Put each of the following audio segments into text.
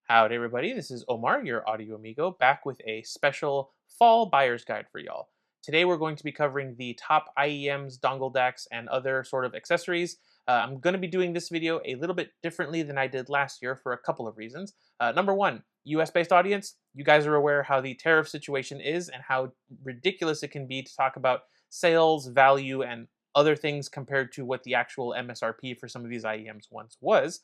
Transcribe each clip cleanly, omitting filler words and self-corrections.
Howdy, everybody. This is Omar, your audio amigo, back with a special fall buyer's guide for y'all. Today, we're going to be covering the top IEMs, dongle DACs, and other sort of accessories. I'm going to be doing this video a little bit differently than I did last year for a couple of reasons. Number one, US based audience, you guys are aware how the tariff situation is and how ridiculous it can be to talk about sales, value, and other things compared to what the actual MSRP for some of these IEMs once was.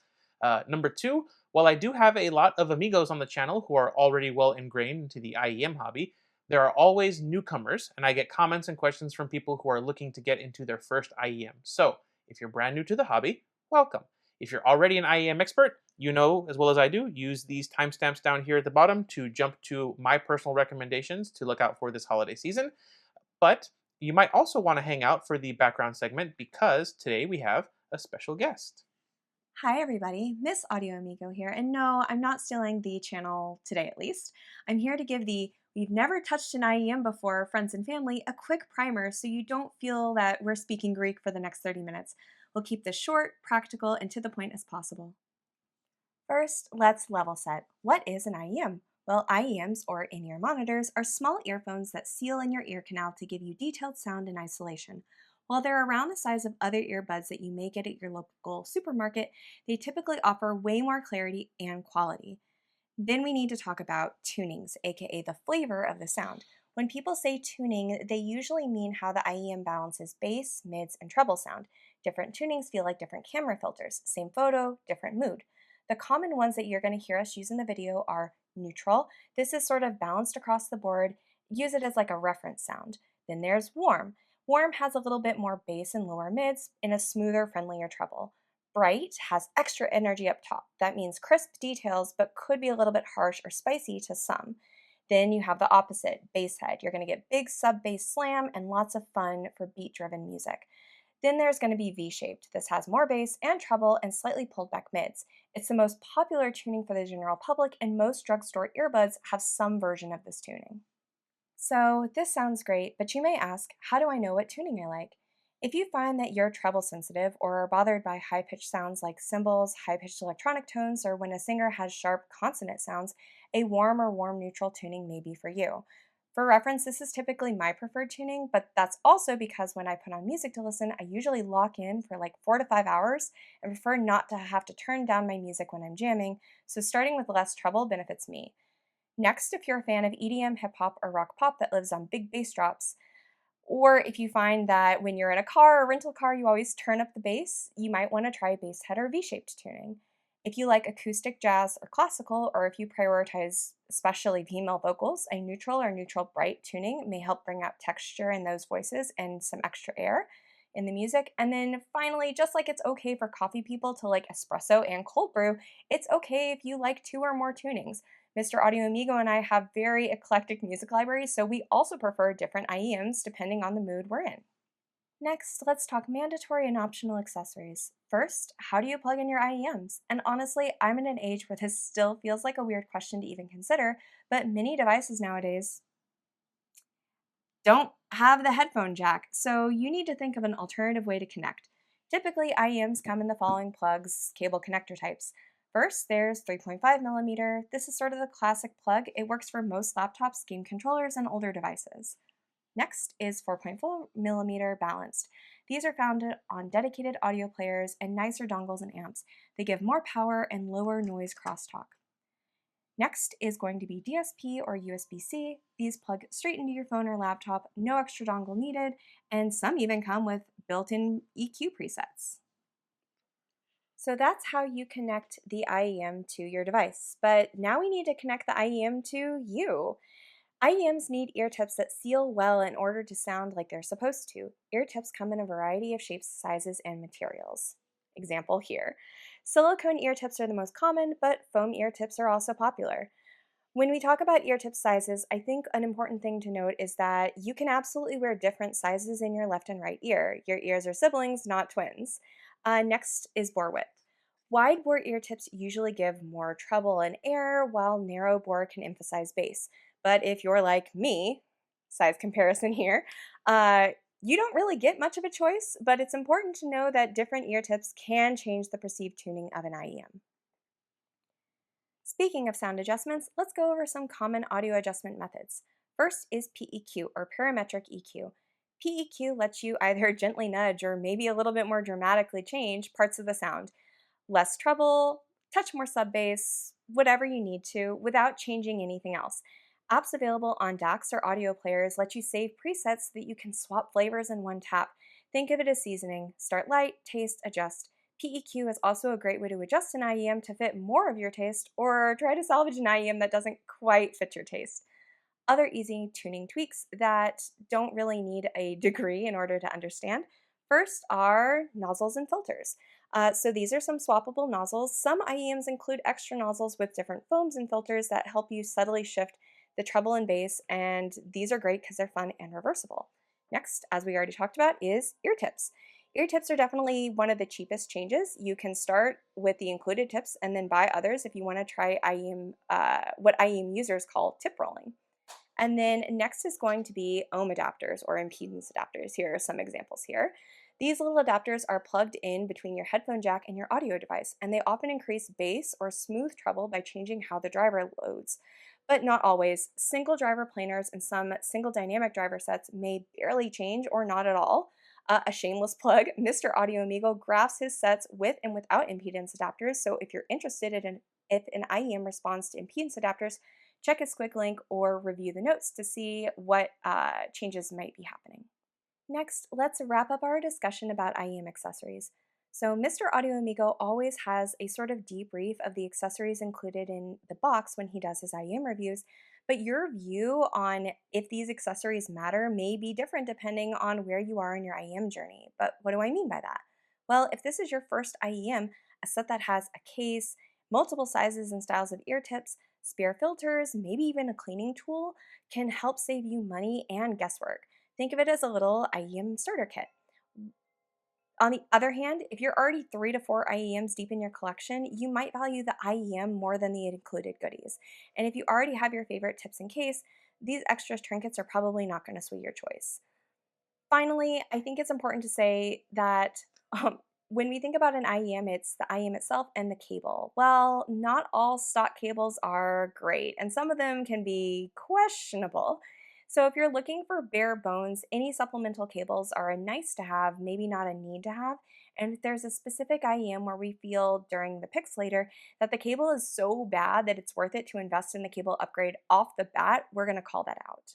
Number two, while I do have a lot of amigos on the channel who are already well ingrained into the IEM hobby, there are always newcomers, and I get comments and questions from people who are looking to get into their first IEM. So, if you're brand new to the hobby, welcome. If you're already an IEM expert, you know as well as I do, use these timestamps down here at the bottom to jump to my personal recommendations to look out for this holiday season. But you might also want to hang out for the background segment because today we have a special guest. Hi everybody, Miss Audio Amigo here, and no, I'm not stealing the channel today at least. I'm here to give the "we've never touched an IEM before" friends and family a quick primer so you don't feel that we're speaking Greek for the next 30 minutes. We'll keep this short, practical, and to the point as possible. First, let's level set. What is an IEM? Well, IEMs, or in-ear monitors, are small earphones that seal in your ear canal to give you detailed sound and isolation. While they're around the size of other earbuds that you may get at your local supermarket, they typically offer way more clarity and quality. Then we need to talk about tunings, aka the flavor of the sound. When people say tuning, they usually mean how the IEM balances bass, mids, and treble sound. Different tunings feel like different camera filters. Same photo, different mood. The common ones that you're going to hear us use in the video are neutral. This is sort of balanced across the board. Use it as like a reference sound. Then there's warm. Warm has a little bit more bass and lower mids in a smoother, friendlier treble. Bright has extra energy up top. That means crisp details, but could be a little bit harsh or spicy to some. Then you have the opposite, Basshead. You're going to get big sub bass slam and lots of fun for beat driven music. Then there's going to be V-shaped. This has more bass and treble and slightly pulled back mids. It's the most popular tuning for the general public, and most drugstore earbuds have some version of this tuning. So this sounds great, but you may ask, how do I know what tuning I like? If you find that you're treble sensitive or are bothered by high-pitched sounds like cymbals, high-pitched electronic tones, or when a singer has sharp consonant sounds, a warm or warm neutral tuning may be for you. For reference, this is typically my preferred tuning, but that's also because when I put on music to listen, I usually lock in for like 4 to 5 hours and prefer not to have to turn down my music when I'm jamming, so starting with less treble benefits me. Next, if you're a fan of EDM, hip hop, or rock pop that lives on big bass drops, or if you find that when you're in a car or rental car you always turn up the bass, you might want to try Basshead or V-shaped tuning. If you like acoustic jazz or classical, or if you prioritize especially female vocals, a neutral or neutral bright tuning may help bring out texture in those voices and some extra air in the music. And then finally, just like it's okay for coffee people to like espresso and cold brew, it's okay if you like two or more tunings. Mr. Audio Amigo and I have very eclectic music libraries, so we also prefer different IEMs depending on the mood we're in. Next, let's talk mandatory and optional accessories. First, how do you plug in your IEMs? And honestly, I'm in an age where this still feels like a weird question to even consider, but many devices nowadays don't have the headphone jack, so you need to think of an alternative way to connect. Typically, IEMs come in the following plugs, cable connector types. First, there's 3.5 millimeter. This is sort of the classic plug. It works for most laptops, game controllers, and older devices. Next is 4.4 millimeter balanced. These are found on dedicated audio players and nicer dongles and amps. They give more power and lower noise crosstalk. Next is going to be DSP or USB-C. These plug straight into your phone or laptop, no extra dongle needed, and some even come with built-in EQ presets. So that's how you connect the IEM to your device. But now we need to connect the IEM to you. IEMs need ear tips that seal well in order to sound like they're supposed to. Ear tips come in a variety of shapes, sizes, and materials. Example here. Silicone ear tips are the most common, but foam ear tips are also popular. When we talk about ear tip sizes, I think an important thing to note is that you can absolutely wear different sizes in your left and right ear. Your ears are siblings, not twins. Next is bore width. Wide bore ear tips usually give more treble and air, while narrow bore can emphasize bass. But if you're like me, size comparison here, you don't really get much of a choice, but it's important to know that different ear tips can change the perceived tuning of an IEM. Speaking of sound adjustments, let's go over some common audio adjustment methods. First is PEQ or parametric EQ. PEQ lets you either gently nudge or maybe a little bit more dramatically change parts of the sound. Less treble, touch more sub bass, whatever you need to without changing anything else. Apps available on DACs or audio players let you save presets so that you can swap flavors in one tap. Think of it as seasoning. Start light, taste, adjust. PEQ is also a great way to adjust an IEM to fit more of your taste or try to salvage an IEM that doesn't quite fit your taste. Other easy tuning tweaks that don't really need a degree in order to understand. First are nozzles and filters. So these are some swappable nozzles. Some IEMs include extra nozzles with different foams and filters that help you subtly shift the treble and bass, and these are great because they're fun and reversible. Next, as we already talked about, is ear tips. Ear tips are definitely one of the cheapest changes. You can start with the included tips and then buy others if you want to try IEM, what IEM users call tip rolling. And then next is going to be ohm adapters or impedance adapters. Here are some examples here. These little adapters are plugged in between your headphone jack and your audio device, and they often increase bass or smooth treble by changing how the driver loads. But not always. Single driver planers and some single dynamic driver sets may barely change or not at all. A shameless plug, Mr. Audio Amigo graphs his sets with and without impedance adapters, so if you're interested in if an IEM responds to impedance adapters, check his quick link or review the notes to see what changes might be happening. Next, let's wrap up our discussion about IEM accessories. So, Mr. Audio Amigo always has a sort of debrief of the accessories included in the box when he does his IEM reviews, but your view on if these accessories matter may be different depending on where you are in your IEM journey. But what do I mean by that? Well, if this is your first IEM, a set that has a case, multiple sizes and styles of ear tips, spare filters, maybe even a cleaning tool, can help save you money and guesswork. Think of it as a little IEM starter kit. On the other hand, if you're already 3 to 4 IEMs deep in your collection, you might value the IEM more than the included goodies. And if you already have your favorite tips in case, these extra trinkets are probably not going to sway your choice. Finally, I think it's important to say that when we think about an IEM, it's the IEM itself and the cable. Well, not all stock cables are great, and some of them can be questionable. So, if you're looking for bare bones, any supplemental cables are a nice to have, maybe not a need to have. And if there's a specific IEM where we feel during the picks later that the cable is so bad that it's worth it to invest in the cable upgrade off the bat, we're going to call that out.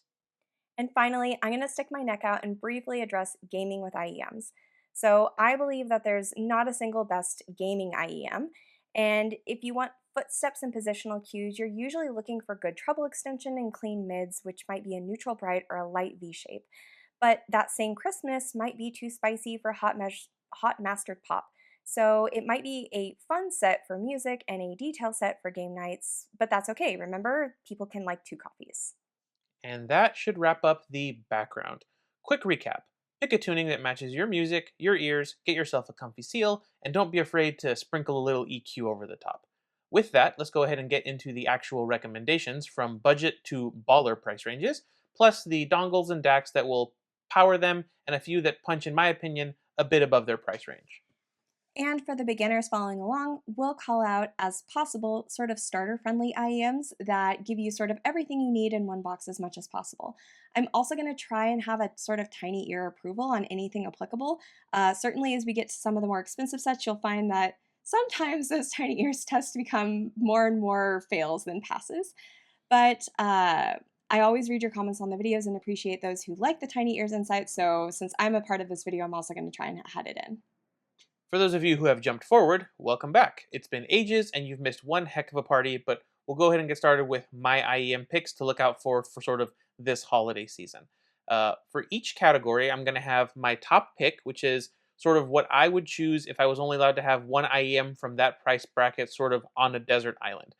And finally, I'm going to stick my neck out and briefly address gaming with IEMs. So, I believe that there's not a single best gaming IEM. And if you want footsteps and positional cues, you're usually looking for good treble extension and clean mids, which might be a neutral bright or a light V shape. But that same crispness might be too spicy for hot mastered pop. So, it might be a fun set for music and a detail set for game nights, but that's okay. Remember, people can like two coffees. And that should wrap up the background. Quick recap. Pick a tuning that matches your music, your ears, get yourself a comfy seal, and don't be afraid to sprinkle a little EQ over the top. With that, let's go ahead and get into the actual recommendations from budget to baller price ranges, plus the dongles and DACs that will power them, and a few that punch, in my opinion, a bit above their price range. And for the beginners following along, we'll call out as possible sort of starter friendly IEMs that give you sort of everything you need in one box as much as possible. I'm also going to try and have a sort of tiny ear approval on anything applicable. Certainly, as we get to some of the more expensive sets, you'll find that sometimes those tiny ears test to become more and more fails than passes. But I always read your comments on the videos and appreciate those who like the tiny ears insight. So since I'm a part of this video, I'm also going to try and add it in. For those of you who have jumped forward, welcome back. It's been ages and you've missed one heck of a party, but we'll go ahead and get started with my IEM picks to look out for sort of this holiday season. For each category, I'm going to have my top pick, which is sort of what I would choose if I was only allowed to have one IEM from that price bracket, sort of on a desert island.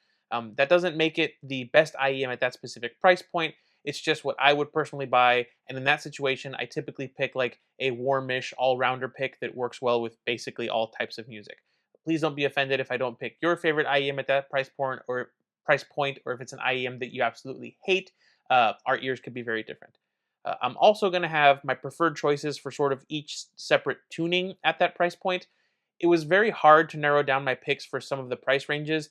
That doesn't make it the best IEM at that specific price point. It's just what I would personally buy. And in that situation, I typically pick like a warmish all-rounder pick that works well with basically all types of music. Please don't be offended if I don't pick your favorite IEM at that price point, or if it's an IEM that you absolutely hate. Our ears could be very different. I'm also going to have my preferred choices for sort of each separate tuning at that price point. It was very hard to narrow down my picks for some of the price ranges.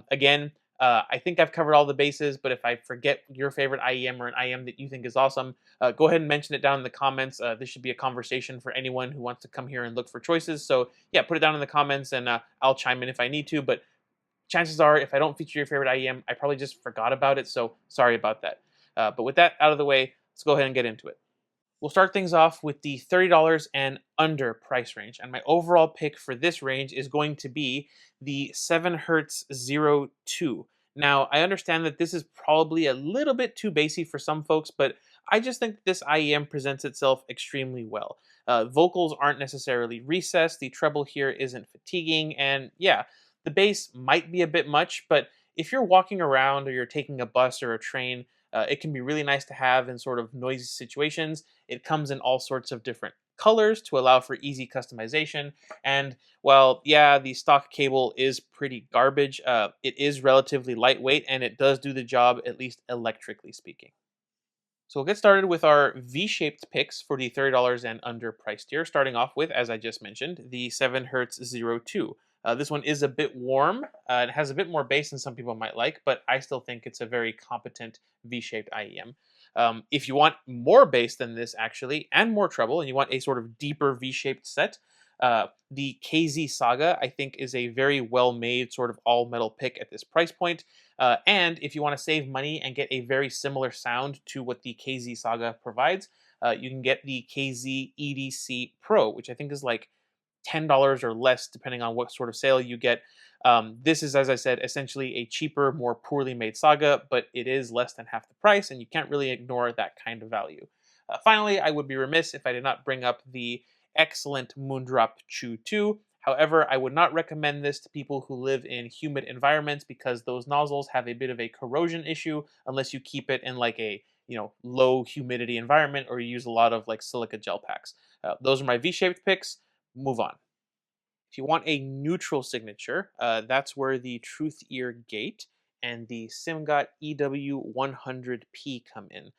Again, I think I've covered all the bases, but if I forget your favorite IEM or an IEM that you think is awesome, go ahead and mention it down in the comments. This should be a conversation for anyone who wants to come here and look for choices. So yeah, put it down in the comments, and I'll chime in if I need to. But chances are, if I don't feature your favorite IEM, I probably just forgot about it. So sorry about that. But with that out of the way, let's go ahead and get into it. We'll start things off with the $30 and under price range. And my overall pick for this range is going to be the 7 Hertz Zero 2. Now, I understand that this is probably a little bit too bassy for some folks, but I just think this IEM presents itself extremely well. Vocals aren't necessarily recessed, the treble here isn't fatiguing, and yeah, the bass might be a bit much, but if you're walking around or you're taking a bus or a train, it can be really nice to have in sort of noisy situations. It comes in all sorts of different colors to allow for easy customization. And while, yeah, the stock cable is pretty garbage, it is relatively lightweight and it does do the job, at least electrically speaking. So we'll get started with our V-shaped picks for the $30 and under price tier, starting off with, as I just mentioned, the 7 Hertz Zero 2. This one is a bit warm. It has a bit more bass than some people might like, but I still think it's a very competent V-shaped IEM. If you want more bass than this, actually, and more treble, and you want a sort of deeper V-shaped set, the KZ Saga, I think, is a very well-made sort of all-metal pick at this price point. And if you want to save money and get a very similar sound to what the KZ Saga provides, you can get the KZ EDC Pro, which I think is like $10 or less, depending on what sort of sale you get. This is, as I said, essentially a cheaper, more poorly made Saga, but it is less than half the price, and you can't really ignore that kind of value. Finally, I would be remiss if I did not bring up the excellent Moondrop Chew 2. However, I would not recommend this to people who live in humid environments because those nozzles have a bit of a corrosion issue unless you keep it in like a low humidity environment or you use a lot of like silica gel packs. Those are my V-shaped picks. Move on. If you want a neutral signature, that's where the Truth Ear Gate and the Simgot EW100P come in.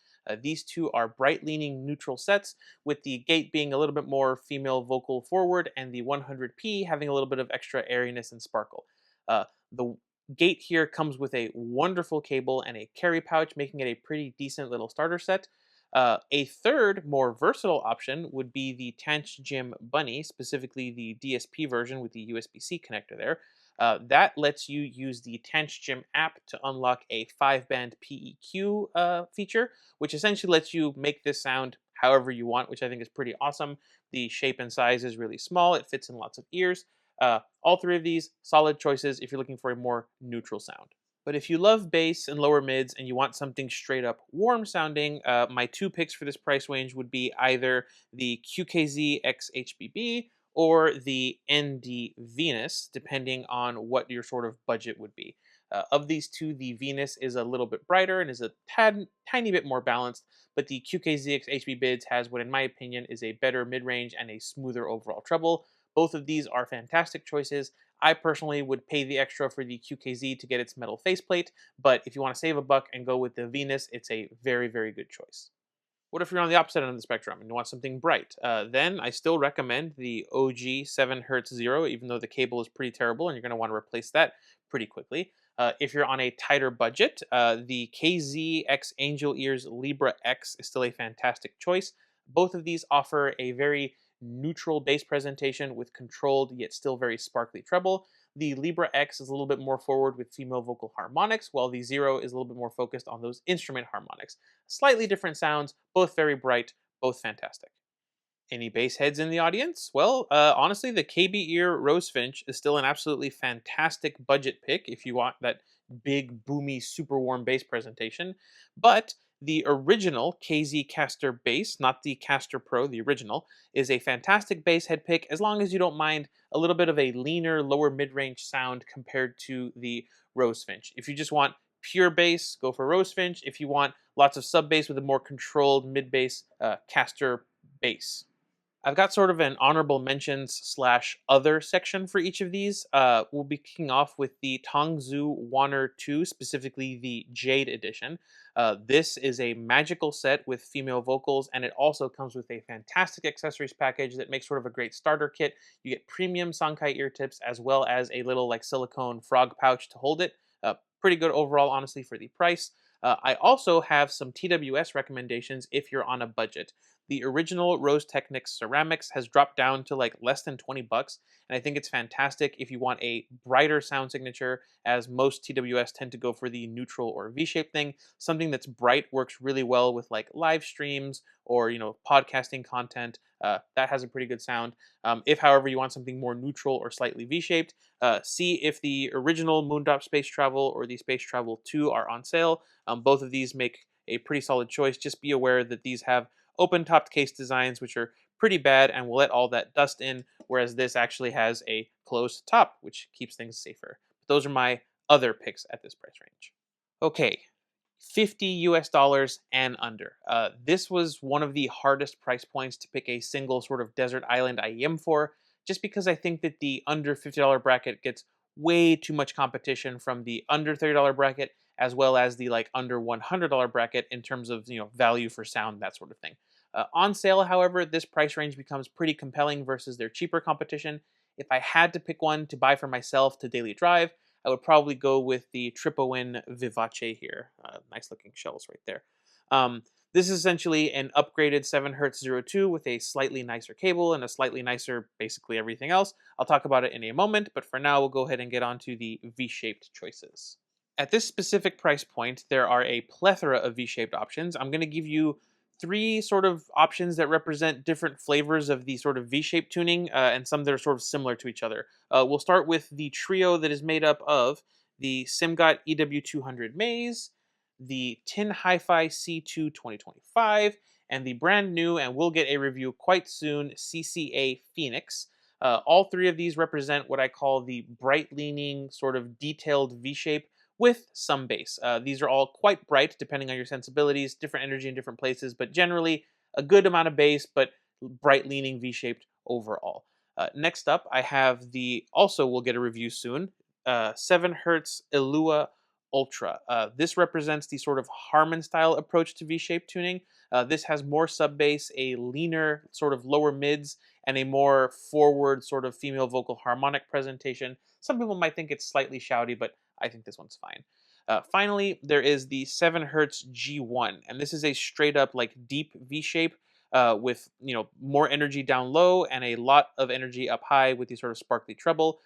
These two are bright leaning neutral sets, with the Gate being a little bit more female vocal forward and the 100P having a little bit of extra airiness and sparkle. The Gate here comes with a wonderful cable and a carry pouch, making it a pretty decent little starter set. A third, more versatile option would be the Tanch Gym Bunny, specifically the DSP version with the USB-C connector there. That lets you use the Tanch Gym app to unlock a 5-band PEQ feature, which essentially lets you make this sound however you want, which I think is pretty awesome. The shape and size is really small. It fits in lots of ears. All three of these, solid choices if you're looking for a more neutral sound. But if you love bass and lower mids and you want something straight up warm sounding, my two picks for this price range would be either the QKZ X HBB or the ND Venus, depending on what your sort of budget would be. Of these two, the Venus is a little bit brighter and is a tiny bit more balanced, but the QKZX HB Bids has what, in my opinion, is a better mid range and a smoother overall treble. Both of these are fantastic choices. I personally would pay the extra for the QKZ to get its metal faceplate, but if you want to save a buck and go with the Venus, it's a very, very good choice. What if you're on the opposite end of the spectrum and you want something bright? Then I still recommend the OG 7 Hertz Zero, even though the cable is pretty terrible and you're going to want to replace that pretty quickly. If you're on a tighter budget, the KZX Angel Ears Libra X is still a fantastic choice. Both of these offer a very neutral bass presentation with controlled yet still very sparkly treble. The Libra X is a little bit more forward with female vocal harmonics, while the Zero is a little bit more focused on those instrument harmonics. Slightly different sounds, both very bright, both fantastic. Any bass heads in the audience? Well, honestly, the KB Ear Rosefinch is still an absolutely fantastic budget pick if you want that big, boomy, super warm bass presentation. But the original KZ Caster bass, not the Caster Pro, the original, is a fantastic bass head pick as long as you don't mind a little bit of a leaner, lower mid range sound compared to the Rosefinch. If you just want pure bass, go for Rosefinch. If you want lots of sub bass with a more controlled mid bass, Caster bass. I've got sort of an honorable mentions slash other section for each of these. We'll be kicking off with the Tongzu Wanner 2, specifically the Jade Edition. This is a magical set with female vocals, and it also comes with a fantastic accessories package that makes sort of a great starter kit. You get premium Sankai ear tips as well as a little like silicone frog pouch to hold it. pretty good overall, honestly, for the price. I also have some TWS recommendations if you're on a budget. The original Rose Technics ceramics has dropped down to like less than 20 bucks, and I think it's fantastic if you want a brighter sound signature, as most TWS tend to go for the neutral or V-shaped thing. Something that's bright works really well with like live streams or podcasting content. That has a pretty good sound. If, however, you want something more neutral or slightly V-shaped, see if the original Moondrop Space Travel or the Space Travel 2 are on sale. Both of these make a pretty solid choice. Just be aware that these have open-topped case designs, which are pretty bad and will let all that dust in, whereas this actually has a closed top, which keeps things safer. Those are my other picks at this price range. Okay, $50 and under. This was one of the hardest price points to pick a single sort of desert island IEM for, just because I think that the under $50 bracket gets way too much competition from the under $30 bracket, as well as the like under $100 bracket in terms of value for sound, that sort of thing. On sale, however, this price range becomes pretty compelling versus their cheaper competition. If I had to pick one to buy for myself to daily drive, I would probably go with the Tripowin Vivace here. Nice looking shells right there. Um, this is essentially an upgraded 7 Hz 02 with a slightly nicer cable and a slightly nicer basically everything else. I'll talk about it in a moment, but for now we'll go ahead and get on to the V-shaped choices. At this specific price point, there are a plethora of V-shaped options. I'm going to give you three sort of options that represent different flavors of the sort of V-shaped tuning, and some that are sort of similar to each other. We'll start with the trio that is made up of the SimGot EW200 Maze, the Tin Hi-Fi C2 2025, and the brand new, and we'll get a review quite soon, CCA Phoenix. All three of these represent what I call the bright leaning, sort of detailed V shape with some bass. These are all quite bright depending on your sensibilities, different energy in different places, but generally a good amount of bass, but bright leaning V shaped overall. Next up, I have the also we'll get a review soon 7 Hertz Elua Ultra. This represents the sort of Harman style approach to V shaped tuning. This has more sub bass, a leaner sort of lower mids, and a more forward sort of female vocal harmonic presentation. Some people might think it's slightly shouty, but I think this one's fine. Finally, there is the 7 Hertz G1, and this is a straight up like deep V shape with more energy down low and a lot of energy up high with the sort of sparkly treble.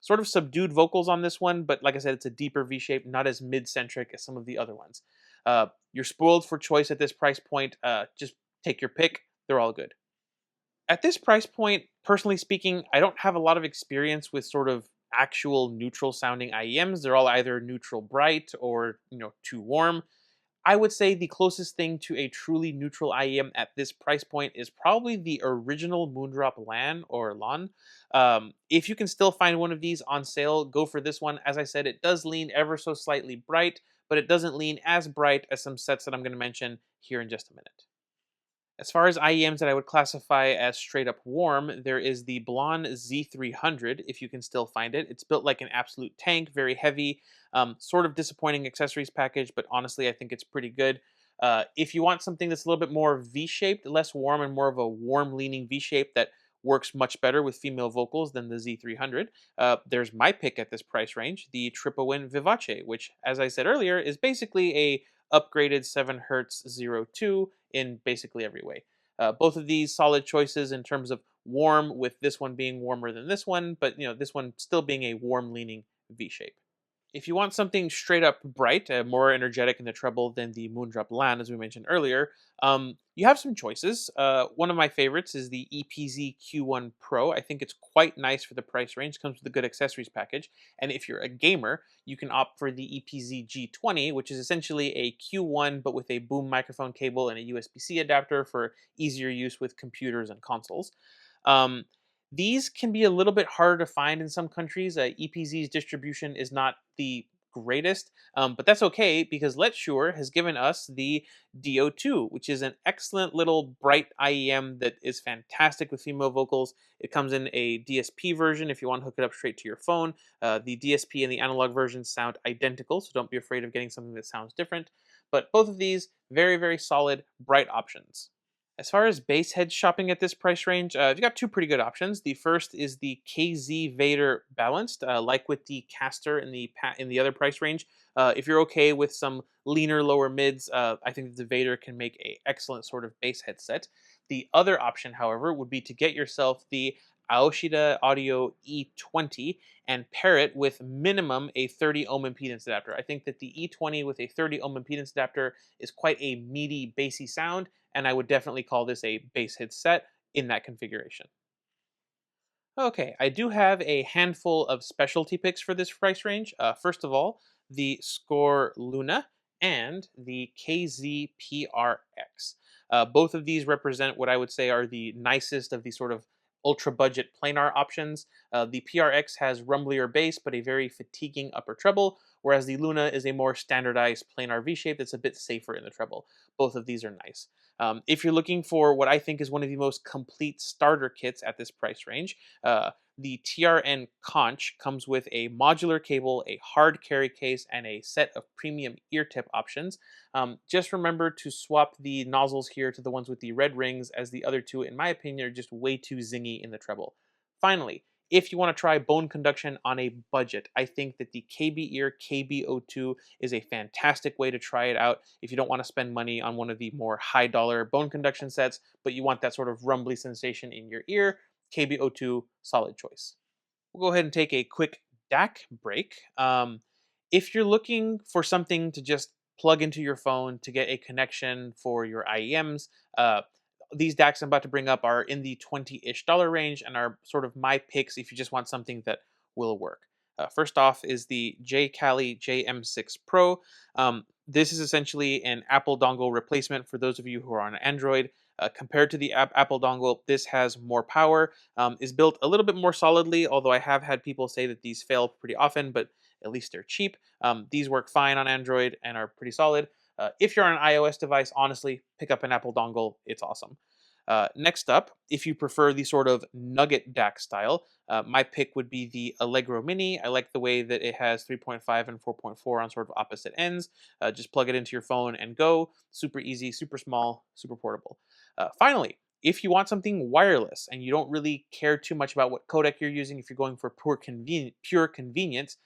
Sort of subdued vocals on this one, but like I said, it's a deeper V shape, not as mid centric as some of the other ones. You're spoiled for choice at this price point. Just take your pick; they're all good. At this price point, personally speaking, I don't have a lot of experience with sort of actual neutral sounding IEMs. They're all either neutral bright or too warm. I would say the closest thing to a truly neutral IEM at this price point is probably the original Moondrop LAN or LAN. If you can still find one of these on sale, go for this one. As I said, it does lean ever so slightly bright, but it doesn't lean as bright as some sets that I'm going to mention here in just a minute. As far as IEMs that I would classify as straight up warm, there is the Blonde Z300, if you can still find it. It's built like an absolute tank, very heavy, sort of disappointing accessories package, but honestly, I think it's pretty good. If you want something that's a little bit more V shaped, less warm, and more of a warm leaning V shape that works much better with female vocals than the Z300, there's my pick at this price range, the Tripowin Vivace, which, as I said earlier, is basically a upgraded 7 Hertz 02 in basically every way. Both of these solid choices in terms of warm, with this one being warmer than this one, but this one still being a warm leaning V shape. If you want something straight up bright, more energetic in the treble than the Moondrop LAN, as we mentioned earlier, you have some choices. One of my favorites is the EPZ Q1 Pro. I think it's quite nice for the price range, comes with a good accessories package. And if you're a gamer, you can opt for the EPZ G20, which is essentially a Q1 but with a boom microphone cable and a USB-C adapter for easier use with computers and consoles. Um, these can be a little bit harder to find in some countries. EPZ's distribution is not the greatest, but that's okay because Let's Sure has given us the DO2, which is an excellent little bright IEM that is fantastic with female vocals. It comes in a DSP version if you want to hook it up straight to your phone. The DSP and the analog versions sound identical, so don't be afraid of getting something that sounds different. But both of these, very, very solid, bright options. As far as base head shopping at this price range, you've got two pretty good options. The first is the KZ Vader Balanced, like with the Caster in the other price range. If you're okay with some leaner lower mids, I think the Vader can make a excellent sort of base headset. The other option, however, would be to get yourself the Aoshida Audio E20 and pair it with minimum a 30 ohm impedance adapter. I think that the E20 with a 30 ohm impedance adapter is quite a meaty, bassy sound, and I would definitely call this a bass hit set in that configuration. Okay, I do have a handful of specialty picks for this price range. First of all, the Score Luna and the KZPRX. Both of these represent what I would say are the nicest of the sort of ultra budget planar options. The PRX has rumblier bass but a very fatiguing upper treble, whereas the Luna is a more standardized planar V shape that's a bit safer in the treble. Both of these are nice. If you're looking for what I think is one of the most complete starter kits at this price range, uh, the TRN Conch comes with a modular cable, a hard carry case, and a set of premium ear tip options. Just remember to swap the nozzles here to the ones with the red rings, as the other two, in my opinion, are just way too zingy in the treble. Finally, if you want to try bone conduction on a budget, I think that the KB Ear KB02 is a fantastic way to try it out if you don't want to spend money on one of the more high dollar bone conduction sets, but you want that sort of rumbly sensation in your ear. KBO2, solid choice. We'll go ahead and take a quick DAC break. If you're looking for something to just plug into your phone to get a connection for your IEMs, these DACs I'm about to bring up are in the 20-ish dollar range and are sort of my picks if you just want something that will work. First off is the J-Cali JM6 Pro. This is essentially an Apple dongle replacement for those of you who are on Android. Compared to the Apple dongle, this has more power, is built a little bit more solidly, although I have had people say that these fail pretty often, but at least they're cheap. These work fine on Android and are pretty solid. If you're on an iOS device, honestly, pick up an Apple dongle. It's awesome. Next up, if you prefer the sort of nugget DAC style, my pick would be the Allegro Mini. I like the way that it has 3.5 and 4.4 on sort of opposite ends. Just plug it into your phone and go. Super easy, super small, super portable. Finally, if you want something wireless and you don't really care too much about what codec you're using, if you're going for pure convenience,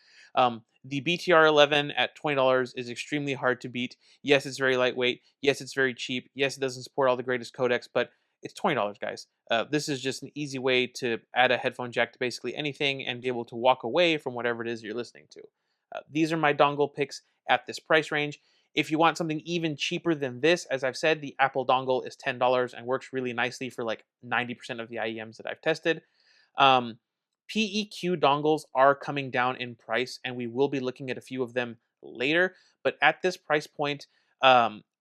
the BTR11 at $20 is extremely hard to beat. Yes, it's very lightweight. Yes, it's very cheap. Yes, it doesn't support all the greatest codecs, but it's $20, guys. This is just an easy way to add a headphone jack to basically anything and be able to walk away from whatever it is you're listening to. These are my dongle picks at this price range. If you want something even cheaper than this, as I've said, the Apple dongle is $10 and works really nicely for like 90% of the IEMs that I've tested. Um, PEQ dongles are coming down in price, and we will be looking at a few of them later. But at this price point,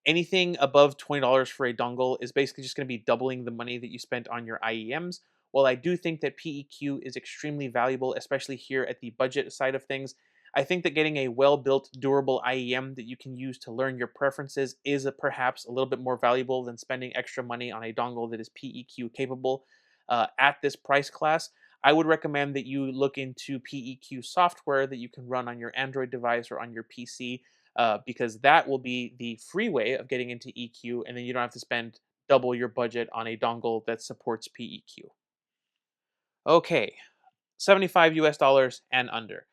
anything above $20 for a dongle is basically just going to be doubling the money that you spent on your IEMs. While I do think that PEQ is extremely valuable, especially here at the budget side of things, I think that getting a well-built, durable IEM that you can use to learn your preferences is perhaps a little bit more valuable than spending extra money on a dongle that is PEQ capable. At this price class, I would recommend that you look into PEQ software that you can run on your Android device or on your PC, because that will be the free way of getting into EQ, and then you don't have to spend double your budget on a dongle that supports PEQ. Okay, 75 US dollars and under.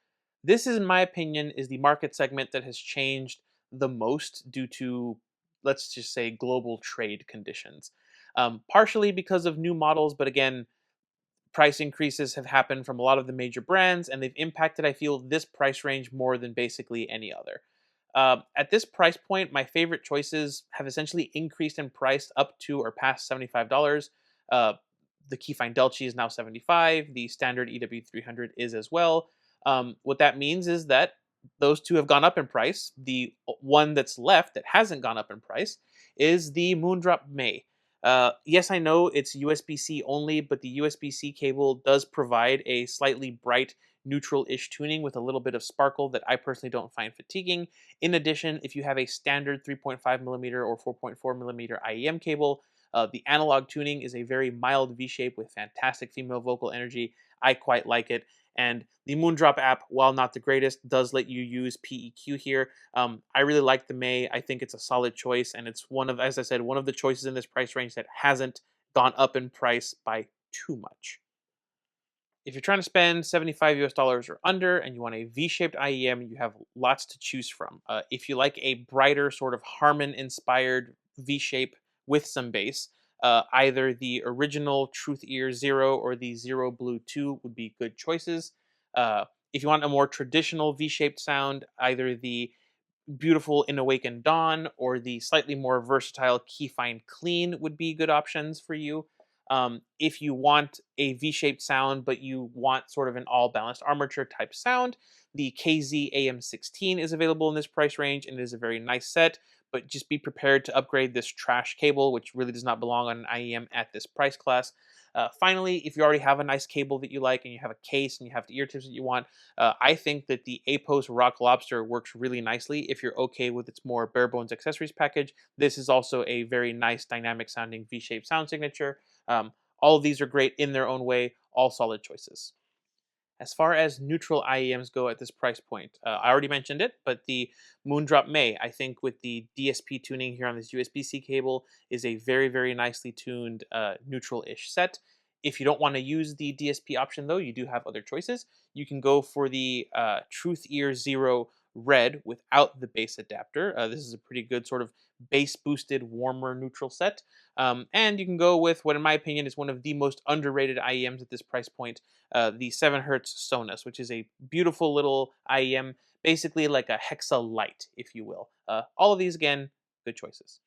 This is, in my opinion, is the market segment that has changed the most due to, let's just say, global trade conditions. Partially because of new models, but again, price increases have happened from a lot of the major brands, and they've impacted, I feel, this price range more than basically any other. At this price point, my favorite choices have essentially increased in price up to or past $75. Uh, the Keyfine Delchi is now 75. The standard EW300 is as well. What that means is that those two have gone up in price. The one that's left that hasn't gone up in price is the Moondrop May. Yes, I know it's USB-C only, but the USB-C cable does provide a slightly bright neutral-ish tuning with a little bit of sparkle that I personally don't find fatiguing. In addition, if you have a standard 3.5 millimeter or 4.4 millimeter IEM cable, the analog tuning is a very mild V shape with fantastic female vocal energy. I quite like it, And the Moondrop app, while not the greatest, does let you use PEQ here. I really like the May. I think it's a solid choice, and it's one of, as I said, one of the choices in this price range that hasn't gone up in price by too much. If you're trying to spend 75 US dollars or under and you want a V-shaped IEM, you have lots to choose from. If you like a brighter, sort of Harman inspired V shape with some bass, either the original Truth Ear Zero or the Zero Blue 2 would be good choices. If you want a more traditional V shaped sound, either the beautiful In Awakened Dawn or the slightly more versatile Keyfind Clean would be good options for you. If you want a V-shaped sound, but you want sort of an all-balanced armature type sound, the KZ AM16 is available in this price range, and it is a very nice set. But just be prepared to upgrade this trash cable, which really does not belong on an IEM at this price class. Finally, if you already have a nice cable that you like and you have a case and you have the ear tips that you want, I think that the Apos Rock Lobster works really nicely if you're okay with its more bare bones accessories package. This is also a very nice dynamic sounding V-shaped sound signature. All of these are great in their own way, all solid choices. As far as neutral IEMs go at this price point, I already mentioned it, but the Moondrop May, I think with the DSP tuning here on this USB-C cable, is a very, very nicely tuned neutral-ish set. If you don't want to use the DSP option, though, you do have other choices. You can go for the Truth Ear Zero Red without the bass adapter. This is a pretty good sort of bass boosted, warmer neutral set. And you can go with what, in my opinion, is one of the most underrated IEMs at this price point, the 7 hertz Sonus, which is a beautiful little IEM, basically like a Hexa Lite, if you will. All of these, again, good choices.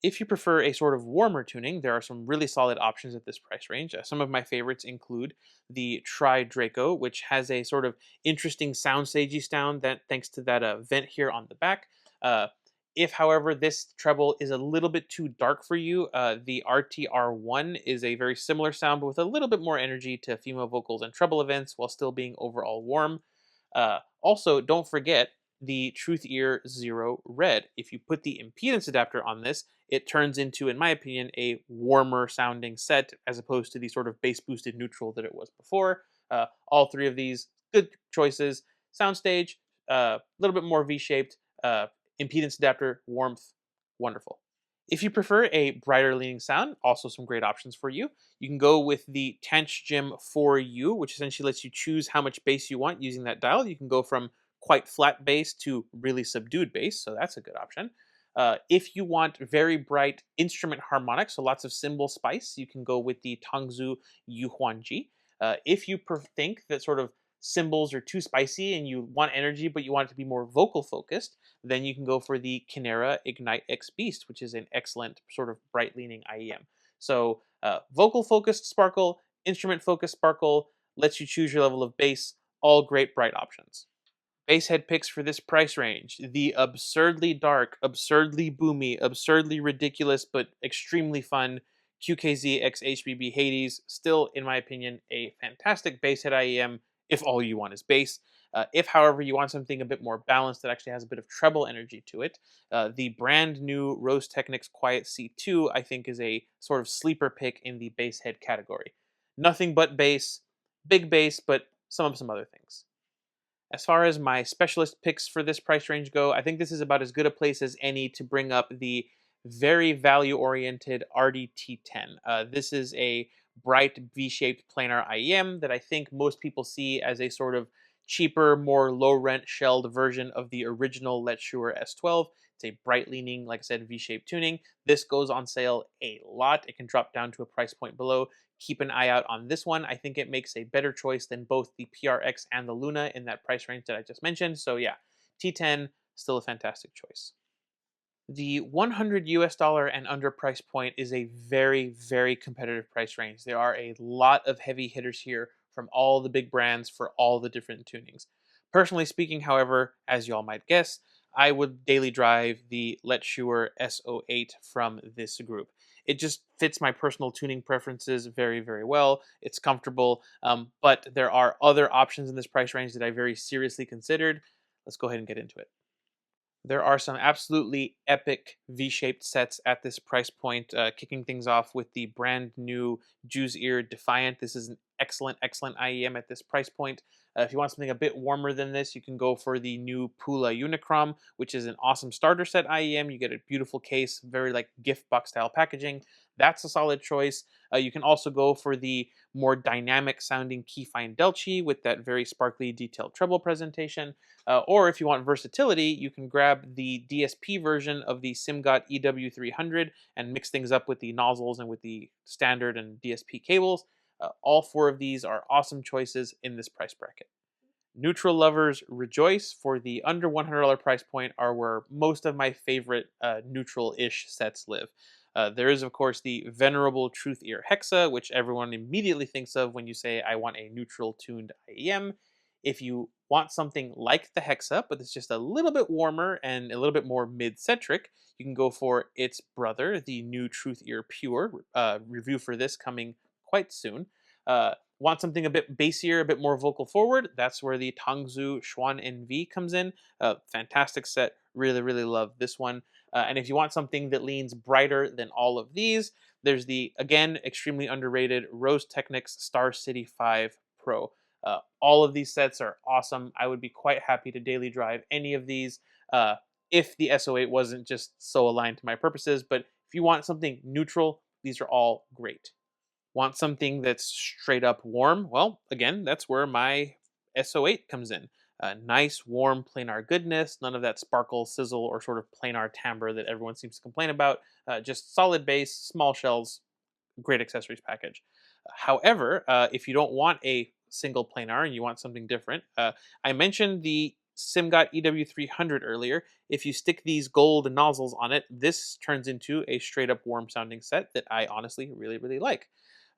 If you prefer a sort of warmer tuning, there are some really solid options at this price range. Some of my favorites include the Tri Draco, which has a sort of interesting soundstagey sound that thanks to that vent here on the back. Uh, if, however, this treble is a little bit too dark for you, the RTR1 is a very similar sound, but with a little bit more energy to female vocals and treble events while still being overall warm. Also, don't forget the Truth Ear Zero Red. If you put the impedance adapter on this, it turns into, in my opinion, a warmer sounding set as opposed to the sort of bass boosted neutral that it was before. All three of these, good choices. Soundstage, a little bit more V shaped, impedance adapter, warmth, wonderful. If you prefer a brighter leaning sound, also some great options for you. You can go with the Tanch Gym 4U, which essentially lets you choose how much bass you want using that dial. You can go from quite flat bass to really subdued bass, so that's a good option. If you want very bright instrument harmonics, so lots of cymbal spice, you can go with the Tongzu Yuhuanji. If you think that sort of cymbals are too spicy and you want energy, but you want it to be more vocal focused, then you can go for the Kinera Ignite X Beast, which is an excellent sort of bright leaning IEM. So, vocal focused sparkle, instrument focused sparkle, lets you choose your level of bass, all great bright options. Basshead picks for this price range: the absurdly dark, absurdly boomy, absurdly ridiculous, but extremely fun QKZ X HBB Hades. Still, in my opinion, a fantastic basshead IEM if all you want is bass. If, however, you want something a bit more balanced that actually has a bit of treble energy to it, the brand new Rose Technics Quiet C2, I think, is a sort of sleeper pick in the basshead category. Nothing but bass, big bass, but some other things. As far as my specialist picks for this price range go, I think this is about as good a place as any to bring up the very value oriented RDT10. This is a bright V shaped planar IEM that I think most people see as a sort of cheaper, more low rent shelled version of the original Let's Shure S12. It's a bright leaning, like I said, V shaped tuning. This goes on sale a lot. It can drop down to a price point below. Keep an eye out on this one. I think it makes a better choice than both the PRX and the Luna in that price range that I just mentioned. So yeah, T10 still a fantastic choice. The 100 US dollar and under price point is a very, very competitive price range. There are a lot of heavy hitters here from all the big brands for all the different tunings. Personally speaking, however, as y'all might guess, I would daily drive the Let's Shure S08 from this group. It just fits my personal tuning preferences very, very well. It's comfortable, but there are other options in this price range that I very seriously considered. Let's go ahead and get into it. There are some absolutely epic V-shaped sets at this price point, kicking things off with the brand new Jew's Ear Defiant. This is an excellent, excellent IEM at this price point. If you want something a bit warmer than this, you can go for the new Pula Unicrom, which is an awesome starter set IEM. You get a beautiful case, very like gift box style packaging. That's a solid choice. You can also go for the more dynamic sounding Keyfine Delchi with that very sparkly detailed treble presentation. Or if you want versatility, you can grab the DSP version of the SimGot EW300 and mix things up with the nozzles and with the standard and DSP cables. All four of these are awesome choices in this price bracket. Neutral lovers rejoice, for the under $100 price point are where most of my favorite neutral-ish sets live. There is, of course, the venerable Truth Ear Hexa, which everyone immediately thinks of when you say, I want a neutral tuned IEM. If you want something like the Hexa, but it's just a little bit warmer and a little bit more mid-centric, you can go for its brother, the new Truth Ear Pure. Review for this coming quite soon. Want something a bit bassier, a bit more vocal forward? That's where the Tangzu Xuan NV comes in. Fantastic set. Really, really love this one. And if you want something that leans brighter than all of these, there's the, again, extremely underrated Rose Technics Star City 5 Pro. All of these sets are awesome. I would be quite happy to daily drive any of these uh, if the SO8 wasn't just so aligned to my purposes. But if you want something neutral, these are all great. Want something that's straight up warm? Well, again, that's where my SO8 comes in. Nice, warm, planar goodness, none of that sparkle, sizzle, or sort of planar timbre that everyone seems to complain about. Just solid bass, small shells, great accessories package. However, if you don't want a single planar and you want something different, I mentioned the SimGot EW300 earlier. If you stick these gold nozzles on it, this turns into a straight up warm sounding set that I honestly really, really like.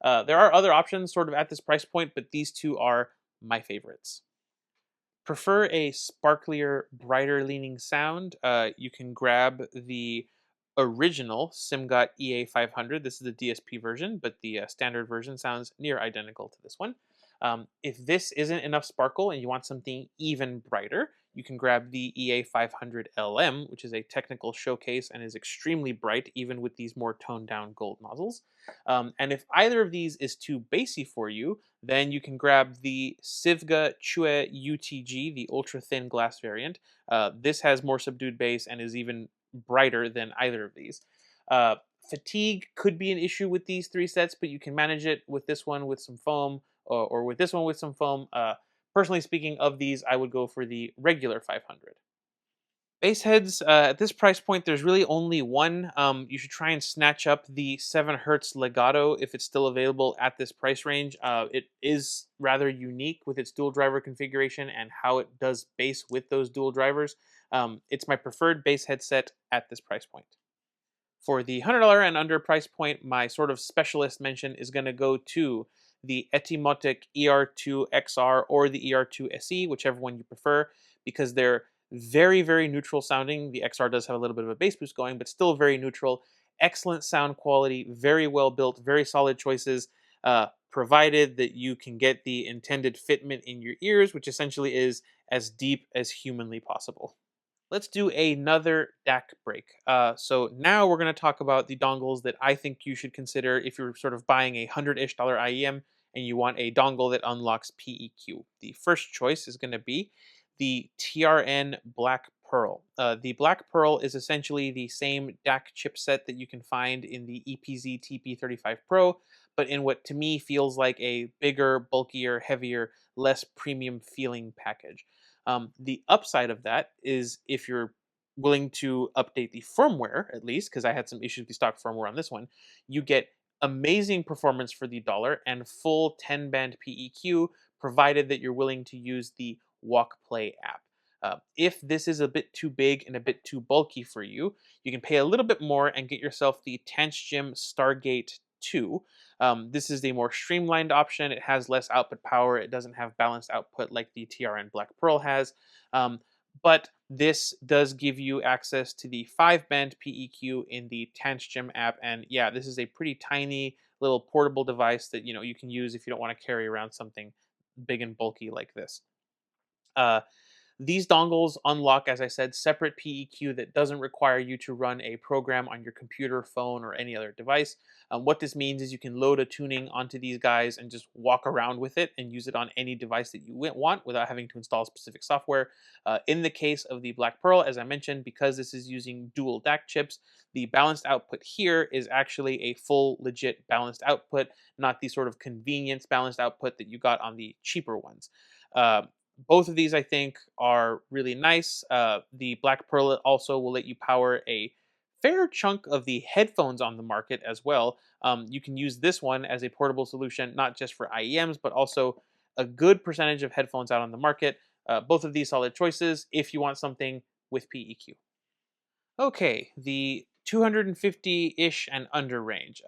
There are other options sort of at this price point, but these two are my favorites. Prefer a sparklier, brighter leaning sound, you can grab the original SimGot EA500. This is the DSP version, but the standard version sounds near identical to this one. If this isn't enough sparkle and you want something even brighter, you can grab the EA500 LM, which is a technical showcase and is extremely bright, even with these more toned down gold nozzles. And if either of these is too bassy for you, then you can grab the Sivga Chue UTG, the ultra thin glass variant. This has more subdued bass and is even brighter than either of these. Fatigue could be an issue with these three sets, but you can manage it with this one with some foam, or with this one with some foam. Personally speaking, of these, I would go for the regular 500. Base heads, at this price point, there's really only one. You should try and snatch up the 7 hertz Legato if it's still available at this price range. It is rather unique with its dual driver configuration and how it does bass with those dual drivers. It's my preferred bass headset at this price point. For the $100 and under price point, my sort of specialist mention is going to go to the Etimotic ER2 XR or the ER2 SE, whichever one you prefer, because they're very, very neutral sounding. The XR does have a little bit of a bass boost going, but still very neutral. Excellent sound quality, very well built, very solid choices, provided that you can get the intended fitment in your ears, which essentially is as deep as humanly possible. Let's do another DAC break. So now we're going to talk about the dongles that I think you should consider if you're sort of buying a $100-ish IEM and you want a dongle that unlocks PEQ. The first choice is going to be the TRN Black Pearl. The Black Pearl is essentially the same DAC chipset that you can find in the EPZ TP35 Pro, but in what to me feels like a bigger, bulkier, heavier, less premium feeling package. The upside of that is if you're willing to update the firmware, at least, because I had some issues with the stock firmware on this one, you get amazing performance for the dollar and full 10 band PEQ, provided that you're willing to use the Walk Play app. If this is a bit too big and a bit too bulky for you, you can pay a little bit more and get yourself the Tanchjim Stargate 2. This is the more streamlined option. It has less output power. It doesn't have balanced output like the TRN Black Pearl has. Um, but this does give you access to the 5 band PEQ in the Tanchjim app. And yeah, this is a pretty tiny little portable device that you can use if you don't want to carry around something big and bulky like this. Uh, These dongles unlock, as I said, separate PEQ that doesn't require you to run a program on your computer, phone, or any other device. What this means is you can load a tuning onto these guys and just walk around with it and use it on any device that you want without having to install specific software. In the case of the Black Pearl, as I mentioned, because this is using dual DAC chips, the balanced output here is actually a full legit balanced output, not the sort of convenience balanced output that you got on the cheaper ones. Uh, Both of these, I think, are really nice. The Black Pearl also will let you power a fair chunk of the headphones on the market as well. You can use this one as a portable solution, not just for IEMs, but also a good percentage of headphones out on the market. Both of these solid choices if you want something with PEQ. Okay, the 250-ish and under range.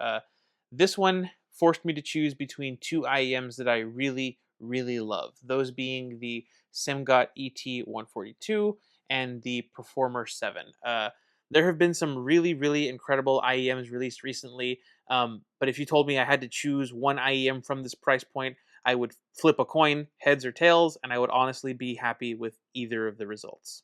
This one forced me to choose between two IEMs that I really, really love. Those being the SimGot ET142 and the Performer 7. There have been some really, really incredible IEMs released recently, but if you told me I had to choose one IEM from this price point, I would flip a coin, heads or tails, and I would honestly be happy with either of the results.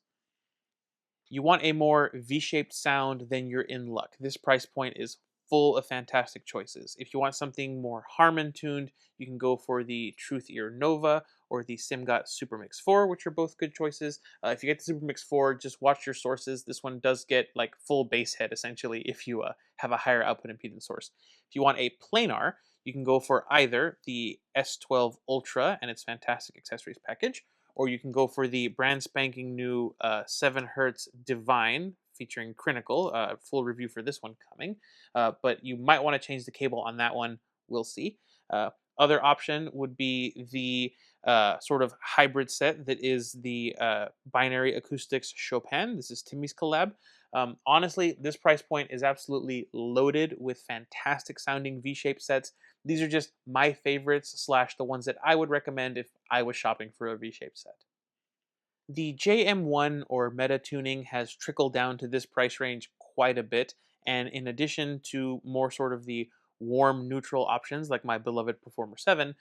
You want a more V-shaped sound, then you're in luck. This price point is full of fantastic choices. If you want something more Harman tuned, you can go for the Truth Ear Nova or the SimGot Supermix 4, which are both good choices. If you get the Supermix 4, just watch your sources. This one does get like full bass head essentially if you have a higher output impedance source. If you want a planar, you can go for either the S12 Ultra and its fantastic accessories package, or you can go for the brand spanking new 7 hertz Divine featuring Critical. Full review for this one coming, but you might want to change the cable on that one. We'll see. Other option would be the sort of hybrid set that is the Binary Acoustics Chopin. This is Timmy's collab. Honestly, this price point is absolutely loaded with fantastic sounding V-shaped sets. These are just my favorites slash the ones that I would recommend if I was shopping for a V-shaped set. The JM1 or meta tuning has trickled down to this price range quite a bit, and in addition to more sort of the warm neutral options like my beloved Performer 7,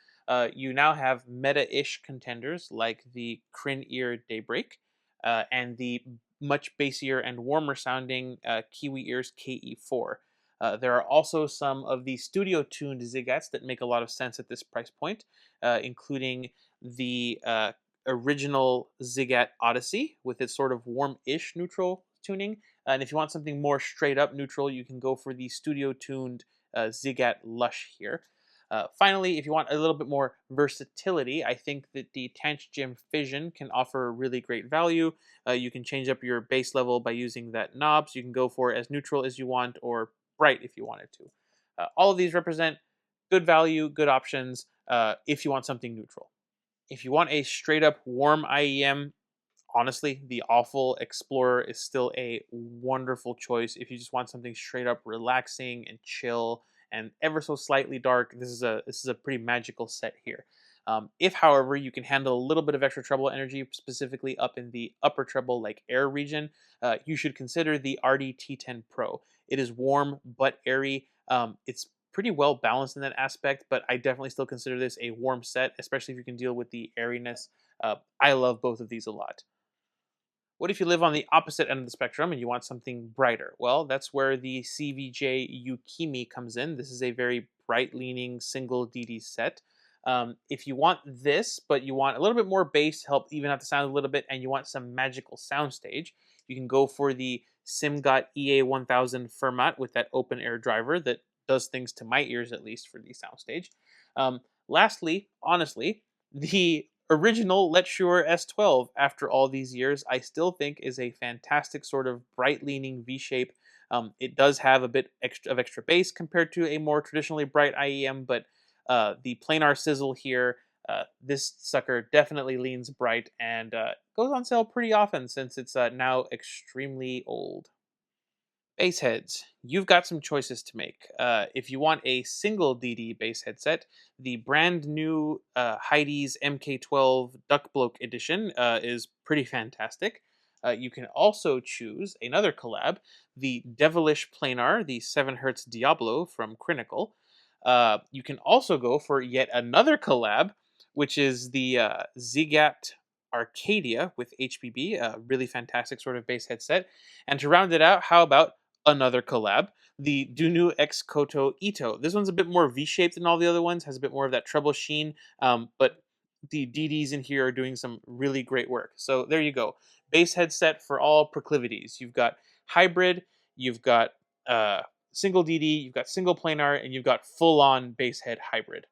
you now have meta-ish contenders like the Crin Ear Daybreak and the much bassier and warmer sounding Kiwi Ears KE4. There are also some of the studio tuned Zigats that make a lot of sense at this price point, including the original Zigat Odyssey with its sort of warm-ish neutral tuning. And if you want something more straight up neutral, you can go for the studio tuned Zigat Lush here. Finally, if you want a little bit more versatility, I think that the Tanch Gym Fission can offer really great value. You can change up your bass level by using that knob, so you can go for as neutral as you want or bright if you wanted to. All of these represent good value, good options if you want something neutral. If you want a straight up warm IEM, honestly, the Awful Explorer is still a wonderful choice. If you just want something straight up relaxing and chill and ever so slightly dark, this is a pretty magical set here. If, however, you can handle a little bit of extra treble energy, specifically up in the upper treble, like air region, you should consider the RDT10 Pro. It is warm but airy. It's pretty well balanced in that aspect, but I definitely still consider this a warm set, especially if you can deal with the airiness. I love both of these a lot. What if you live on the opposite end of the spectrum and you want something brighter? Well, that's where the CVJ Yukimi comes in. This is a very bright leaning single DD set. If you want this, but you want a little bit more bass to help even out the sound a little bit, and you want some magical soundstage, you can go for the SimGot EA1000 Fermat with that open air driver that does things to my ears, at least for the soundstage. Lastly, honestly, the original Let Shure S12, after all these years, I still think is a fantastic sort of bright leaning V shape. It does have a bit of extra bass compared to a more traditionally bright IEM, but the planar sizzle here, this sucker definitely leans bright and goes on sale pretty often since it's now extremely old. Bass heads, you've got some choices to make. If you want a single DD bass headset, the brand new Heidi's MK12 Duckbloke edition is pretty fantastic. You can also choose another collab, the Devilish Planar, the 7 hertz Diablo from Critical. You can also go for yet another collab, which is the Zigat Arcadia with HBB, a really fantastic sort of bass headset. And to round it out, how about another collab? The Dunu X Koto Ito. This one's a bit more V-shaped than all the other ones, has a bit more of that treble sheen, but the DDs in here are doing some really great work. So there you go. Bass headset for all proclivities. You've got hybrid, you've got uh, single DD, you've got single planar, and you've got full-on bass head hybrid.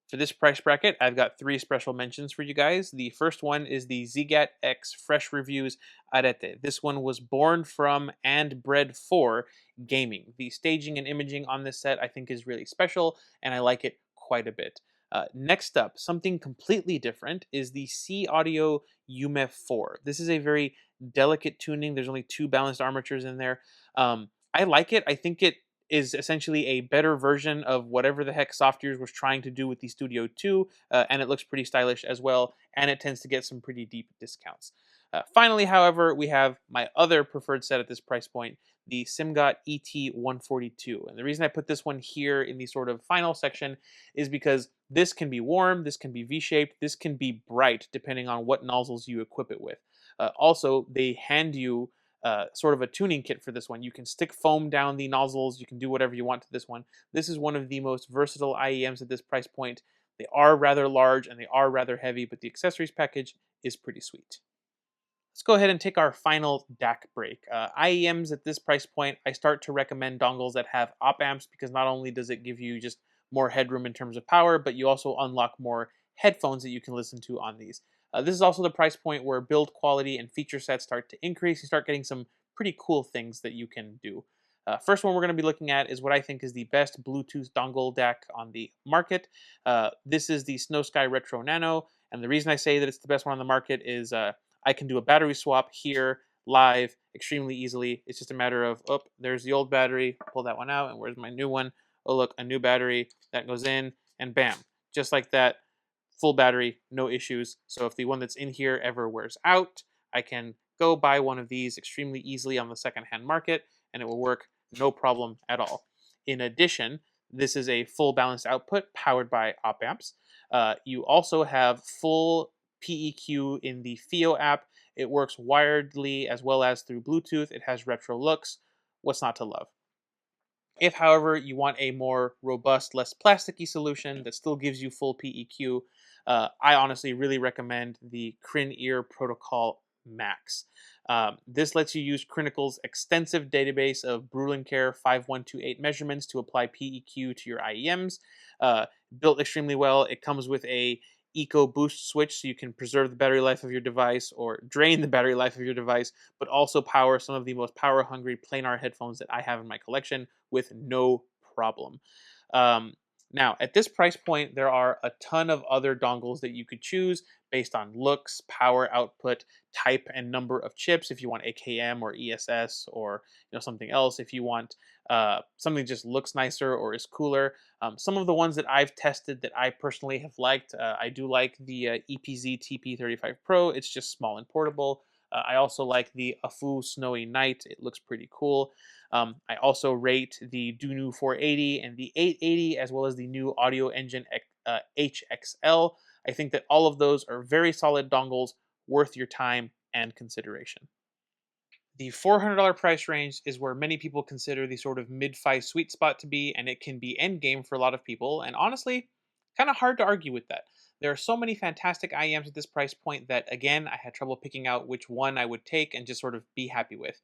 For this price bracket, I've got three special mentions for you guys. The first one is the Zigat X Fresh Reviews Arete. This one was born from and bred for gaming. The staging and imaging on this set I think is really special, and I like it quite a bit. Next up, something completely different is the C Audio UMEF 4. This is a very delicate tuning. There's only two balanced armatures in there. I like it. I think it is essentially a better version of whatever the heck Softears was trying to do with the Studio 2, and it looks pretty stylish as well, and it tends to get some pretty deep discounts. Finally, however, we have my other preferred set at this price point, the Simgot ET142. And the reason I put this one here in the sort of final section is because this can be warm, this can be V-shaped, this can be bright, depending on what nozzles you equip it with. Also, they hand you sort of a tuning kit for this one. You can stick foam down the nozzles. You can do whatever you want to this one. This is one of the most versatile IEMs at this price point. They are rather large and they are rather heavy, but the accessories package is pretty sweet. Let's go ahead and take our final DAC break. IEMs at this price point, I start to recommend dongles that have op amps because not only does it give you just more headroom in terms of power, but you also unlock more headphones that you can listen to on these. This is also the price point where build quality and feature sets start to increase. You start getting some pretty cool things that you can do. First one we're going to be looking at is what I think is the best Bluetooth dongle DAC on the market. This is the Snow Sky Retro Nano, and the reason I say that it's the best one on the market is I can do a battery swap here live extremely easily. It's just a matter of, oh, there's the old battery, pull that one out, and where's my new one? Oh, look, a new battery that goes in, and bam, just like that, full battery, no issues. So if the one that's in here ever wears out, I can go buy one of these extremely easily on the secondhand market, and it will work no problem at all. In addition, this is a full balanced output powered by op amps. You also have full PEQ in the FIO app. It works wiredly as well as through Bluetooth. It has retro looks. What's not to love? If, however, you want a more robust, less plasticky solution that still gives you full PEQ, I honestly really recommend the Crin Ear Protocol Max. This lets you use Crinical's extensive database of Brulencare 5128 measurements to apply PEQ to your IEMs. Built extremely well. It comes with a Eco Boost switch so you can preserve the battery life of your device or drain the battery life of your device, but also power some of the most power hungry planar headphones that I have in my collection with no problem. Um, Now, at this price point, there are a ton of other dongles that you could choose based on looks, power output, type, and number of chips. If you want AKM or ESS or something else, if you want something that just looks nicer or is cooler. Some of the ones that I've tested that I personally have liked, I do like the EPZ TP35 Pro. It's just small and portable. I also like the Afu Snowy Night. It looks pretty cool. I also rate the Dunu 480 and the 880, as well as the new Audio Engine HXL. I think that all of those are very solid dongles, worth your time and consideration. The $400 price range is where many people consider the sort of mid-fi sweet spot to be, and it can be endgame for a lot of people. And honestly, kind of hard to argue with that. There are so many fantastic IEMs at this price point that, again, I had trouble picking out which one I would take and just sort of be happy with.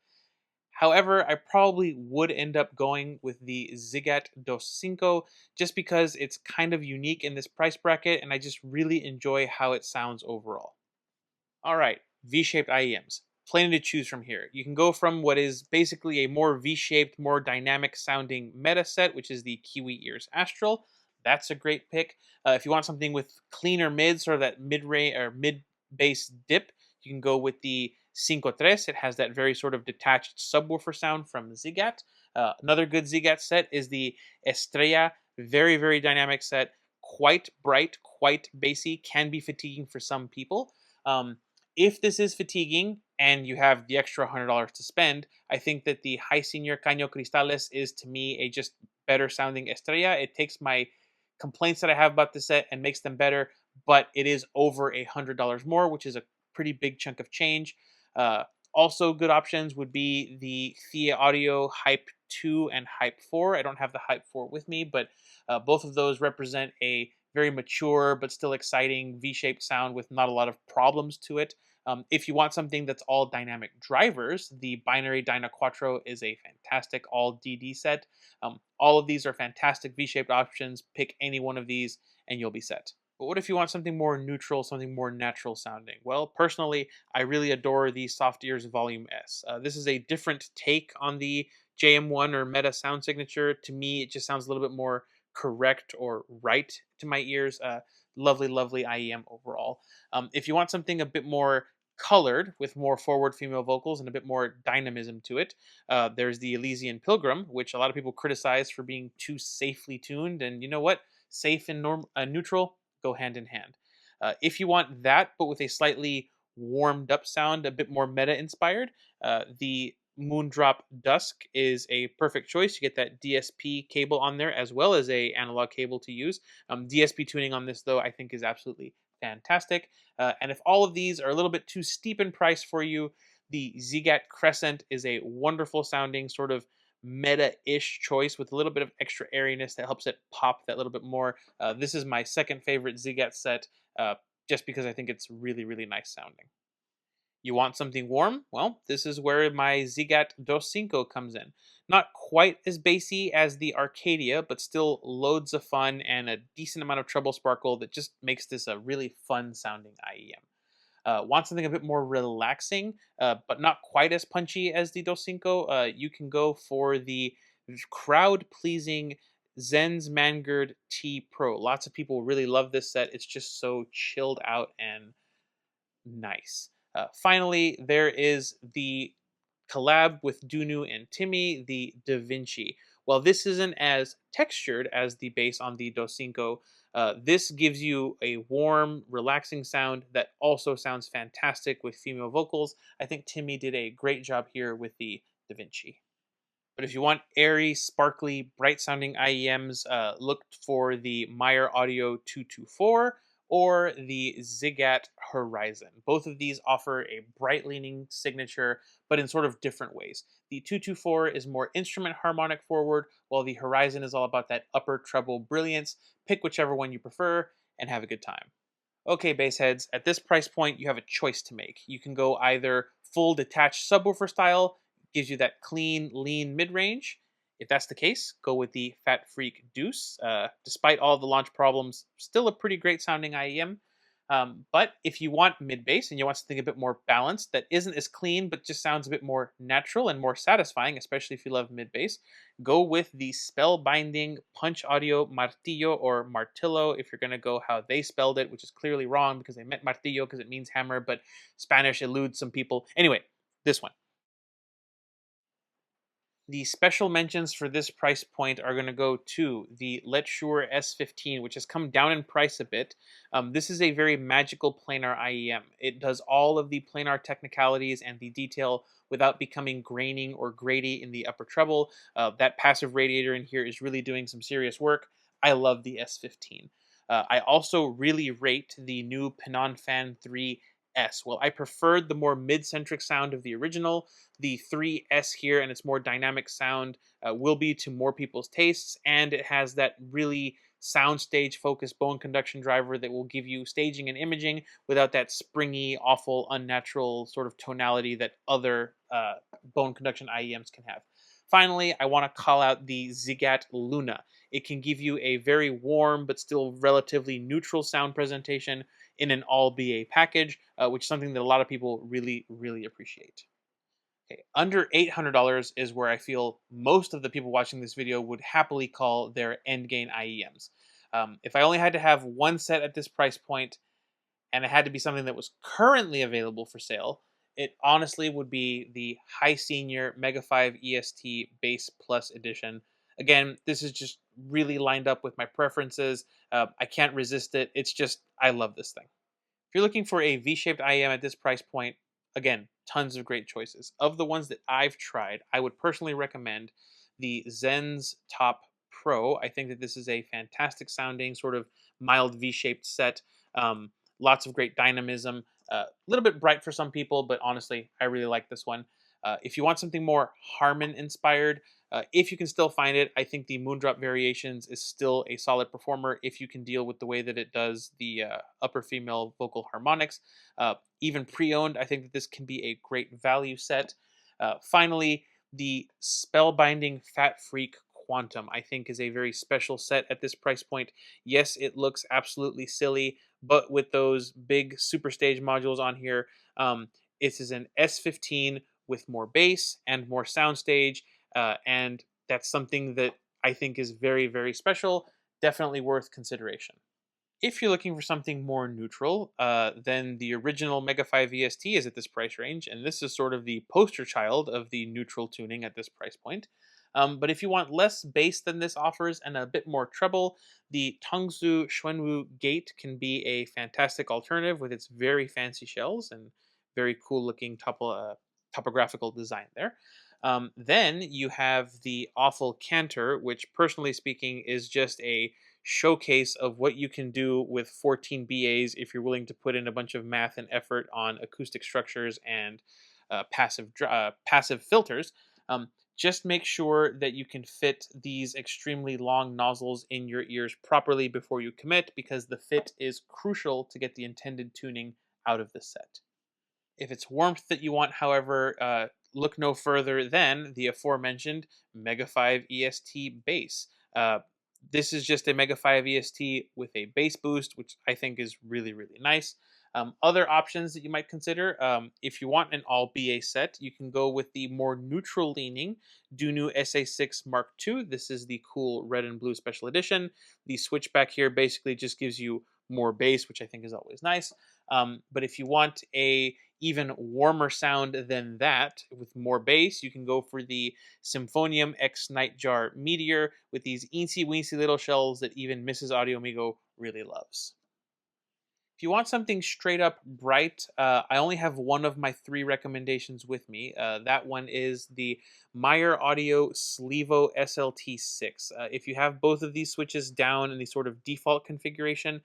However, I probably would end up going with the Zigat Dos Cinco just because it's kind of unique in this price bracket and I just really enjoy how it sounds overall. All right, V-shaped IEMs. Plenty to choose from here. You can go from what is basically a more V-shaped, more dynamic sounding meta set, which is the Kiwi Ears Astral. That's a great pick. If you want something with cleaner mids, sort of that mid-range or mid-bass dip, you can go with the Cinco Tres. It has that very sort of detached subwoofer sound from Zigat. Another good Zigat set is the Estrella. Very, very dynamic set. Quite bright, quite bassy. Can be fatiguing for some people. If this is fatiguing and you have the extra $100 to spend, I think that the High Senior Caño Cristales is to me a just better sounding Estrella. It takes my complaints that I have about the set and makes them better, but it is over $100 more, which is a pretty big chunk of change. Uh, Also, good options would be the Thea Audio Hype 2 and Hype 4. I don't have the Hype 4 with me, but both of those represent a very mature but still exciting V-shaped sound with not a lot of problems to it. If you want something that's all dynamic drivers, the Binary Dyna Quattro is a fantastic all DD set. All of these are fantastic V-shaped options. Pick any one of these and you'll be set. But what if you want something more neutral, something more natural sounding? Well, personally, I really adore the Soft Ears Volume S. This is a different take on the JM1 or Meta sound signature. To me, it just sounds a little bit more correct or right to my ears. Lovely, lovely IEM overall. If you want something a bit more colored with more forward female vocals and a bit more dynamism to it, there's the Elysian Pilgrim, which a lot of people criticize for being too safely tuned. And you know what? Safe and neutral go hand in hand. If you want that, but with a slightly warmed up sound, a bit more meta inspired, the Moondrop Dusk is a perfect choice. You get that DSP cable on there as well as a analog cable to use. DSP tuning on this though, I think is absolutely fantastic. And if all of these are a little bit too steep in price for you, the Zigat Crescent is a wonderful sounding sort of meta-ish choice with a little bit of extra airiness that helps it pop that little bit more. This is my second favorite Zigat set, just because I think it's really, really nice sounding. You want something warm? Well, this is where my Zigat Dos Cinco comes in. Not quite as bassy as the Arcadia, but still loads of fun and a decent amount of treble sparkle that just makes this a really fun sounding IEM. Want something a bit more relaxing, but not quite as punchy as the Dos Cinco? You can go for the crowd pleasing Zen's Mangard T Pro. Lots of people really love this set. It's just so chilled out and nice. Finally, there is the collab with Dunu and Timmy, the Da Vinci. While this isn't as textured as the bass on the Dos Cinco, this gives you a warm, relaxing sound that also sounds fantastic with female vocals. I think Timmy did a great job here with the Da Vinci. But if you want airy, sparkly, bright sounding IEMs, look for the Meyer Audio 224 or the Zigat Horizon. Both of these offer a bright leaning signature, but in sort of different ways. The 224 is more instrument harmonic forward, while the Horizon is all about that upper treble brilliance. Pick whichever one you prefer and have a good time. Okay, bass heads, at this price point, you have a choice to make. You can go either full detached subwoofer style, gives you that clean, lean mid range. If that's the case, go with the Fat Freak Deuce. Despite all the launch problems, still a pretty great sounding IEM. But if you want mid bass and you want something a bit more balanced that isn't as clean but just sounds a bit more natural and more satisfying, especially if you love mid bass, go with the spellbinding Punch Audio Martillo or Martillo if you're going to go how they spelled it, which is clearly wrong because they meant Martillo because it means hammer, but Spanish eludes some people. Anyway, this one. The special mentions for this price point are going to go to the Let's Shure S15, which has come down in price a bit. This is a very magical planar IEM. It does all of the planar technicalities and the detail without becoming graining or grady in the upper treble. That passive radiator in here is really doing some serious work. I love the S15. I also really rate the new Pinon Fan 3S. Well, I preferred the more mid-centric sound of the original. The 3S here and its more dynamic sound will be to more people's tastes, and it has that really soundstage focused bone conduction driver that will give you staging and imaging without that springy, awful, unnatural sort of tonality that other bone conduction IEMs can have. Finally, I want to call out the Zigat Luna. It can give you a very warm but still relatively neutral sound presentation in an all BA package, which is something that a lot of people really, really appreciate. Okay, under $800 is where I feel most of the people watching this video would happily call their end gain IEMs. If I only had to have one set at this price point and it had to be something that was currently available for sale, it honestly would be the High Senior Mega 5 EST Bass Plus Edition. Again, this is just really lined up with my preferences. I can't resist it. It's just, I love this thing. If you're looking for a V-shaped IEM at this price point, again, tons of great choices. Of the ones that I've tried, I would personally recommend the Zen's Top Pro. I think that this is a fantastic sounding, sort of mild V-shaped set. Um, Lots of great dynamism. A little bit bright for some people, but honestly, I really like this one. If you want something more Harmon inspired, if you can still find it, I think the Moondrop Variations is still a solid performer if you can deal with the way that it does the upper female vocal harmonics. Even pre owned, I think that this can be a great value set. Finally, the Spellbinding Fat Freak Quantum, I think, is a very special set at this price point. Yes, it looks absolutely silly, but with those big super stage modules on here, it is an S15 with more bass and more soundstage, and that's something that I think is very, very special. Definitely worth consideration. If you're looking for something more neutral, then the original Mega 5 EST is at this price range, and this is sort of the poster child of the neutral tuning at this price point. But if you want less bass than this offers and a bit more treble, the Tongzu Xuanwu Gate can be a fantastic alternative with its very fancy shells and very cool looking topographical design there. Then you have the Awful Cantor, which personally speaking is just a showcase of what you can do with 14 BAs if you're willing to put in a bunch of math and effort on acoustic structures and passive filters. Just make sure that you can fit these extremely long nozzles in your ears properly before you commit, because the fit is crucial to get the intended tuning out of the set. If it's warmth that you want, however, look no further than the aforementioned Mega 5 EST bass. Uh, this is just a Mega 5 EST with a bass boost, which I think is really, really nice. Other options that you might consider, if you want an all BA set, you can go with the more neutral leaning Dunu SA6 Mark II. This is the cool red and blue special edition. The switchback here basically just gives you more bass, which I think is always nice. But if you want a even warmer sound than that with more bass, you can go for the Symphonium X Nightjar Meteor with these eensy weensy little shells that even Mrs. Audio Amigo really loves. If you want something straight up bright, I only have one of my three recommendations with me. That one is the Meyer Audio Slevo SLT6. If you have both of these switches down in the sort of default configuration,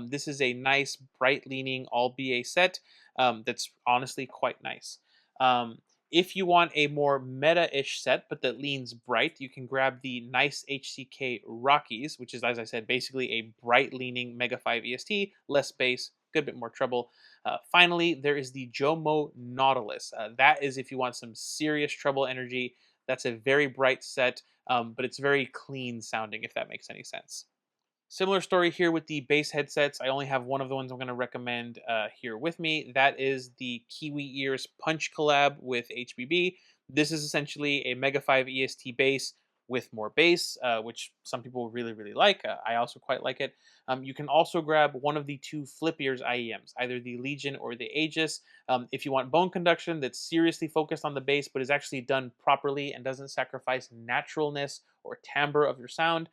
this is a nice bright leaning all BA set that's honestly quite nice. Um, if you want a more meta-ish set, but that leans bright, you can grab the nice HCK Rockies, which is, as I said, basically a bright-leaning Mega 5 EST, less bass, good bit more treble. Finally, there is the Jomo Nautilus. That is if you want some serious treble energy. That's a very bright set, but it's very clean sounding, if that makes any sense. Similar story here with the bass headsets. I only have one of the ones I'm going to recommend here with me. That is the Kiwi Ears Punch collab with HBB. This is essentially a Mega 5 EST bass with more bass, which some people really, really like. I also quite like it. You can also grab one of the two Flip Ears IEMs, either the Legion or the Aegis. If you want bone conduction that's seriously focused on the bass, but is actually done properly and doesn't sacrifice naturalness or timbre of your sound,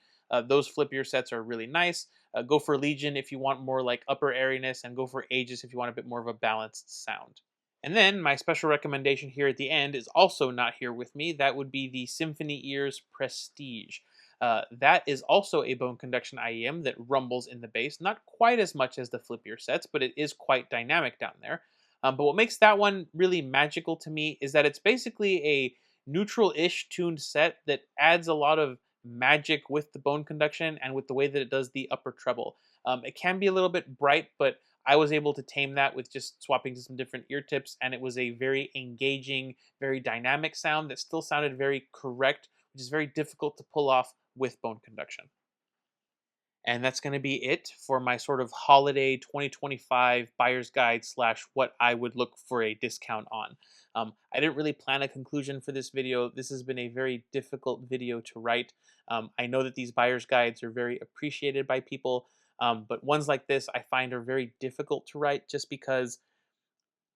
those flip ear sets are really nice. Go for Legion if you want more like upper airiness, and go for Aegis if you want a bit more of a balanced sound. And then my special recommendation here at the end is also not here with me. That would be the Symphony Ears Prestige. That is also a bone conduction IEM that rumbles in the bass, not quite as much as the flip ear sets, but it is quite dynamic down there. But what makes that one really magical to me is that it's basically a neutral-ish tuned set that adds a lot of magic with the bone conduction and with the way that it does the upper treble. It can be a little bit bright, but I was able to tame that with just swapping to some different ear tips, and it was a very engaging, very dynamic sound that still sounded very correct, which is very difficult to pull off with bone conduction. And that's going to be it for my sort of holiday 2025 buyer's guide slash what I would look for a discount on. I didn't really plan a conclusion for this video. This has been a very difficult video to write. I know that these buyer's guides are very appreciated by people, but ones like this I find are very difficult to write just because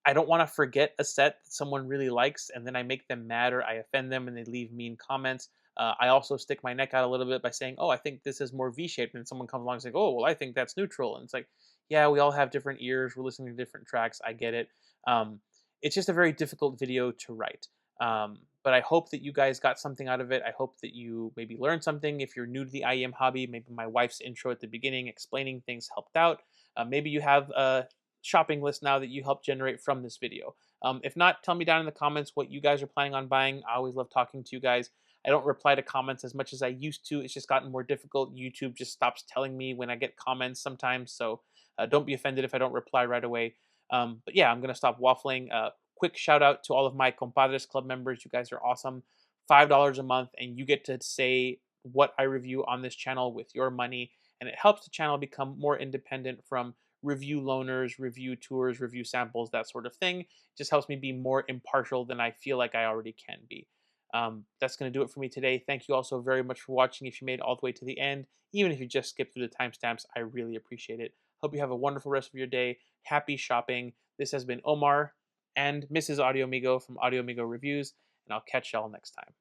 I don't want to forget a set that someone really likes and then I make them mad or I offend them and they leave mean comments. I also stick my neck out a little bit by saying, "Oh, I think this is more V-shaped," and someone comes along and says, "Oh, well, I think that's neutral." And it's like, yeah, we all have different ears. We're listening to different tracks. I get it. Um, it's just a very difficult video to write. But I hope that you guys got something out of it. I hope that you maybe learned something. If you're new to the IEM hobby, maybe my wife's intro at the beginning explaining things helped out. Maybe you have a shopping list now that you helped generate from this video. If not, tell me down in the comments what you guys are planning on buying. I always love talking to you guys. I don't reply to comments as much as I used to. It's just gotten more difficult. YouTube just stops telling me when I get comments sometimes. So don't be offended if I don't reply right away. But yeah, I'm going to stop waffling. Quick shout out to all of my Compadres Club members. You guys are awesome. $5 a month, and you get to say what I review on this channel with your money. And it helps the channel become more independent from review loaners, review tours, review samples, that sort of thing. It just helps me be more impartial than I feel like I already can be. That's going to do it for me today. Thank you all so very much for watching. If you made it all the way to the end, even if you just skipped through the timestamps, I really appreciate it. Hope you have a wonderful rest of your day. Happy shopping. This has been Omar and Mrs. Audio Amigo from Audio Amigo Reviews, and I'll catch y'all next time.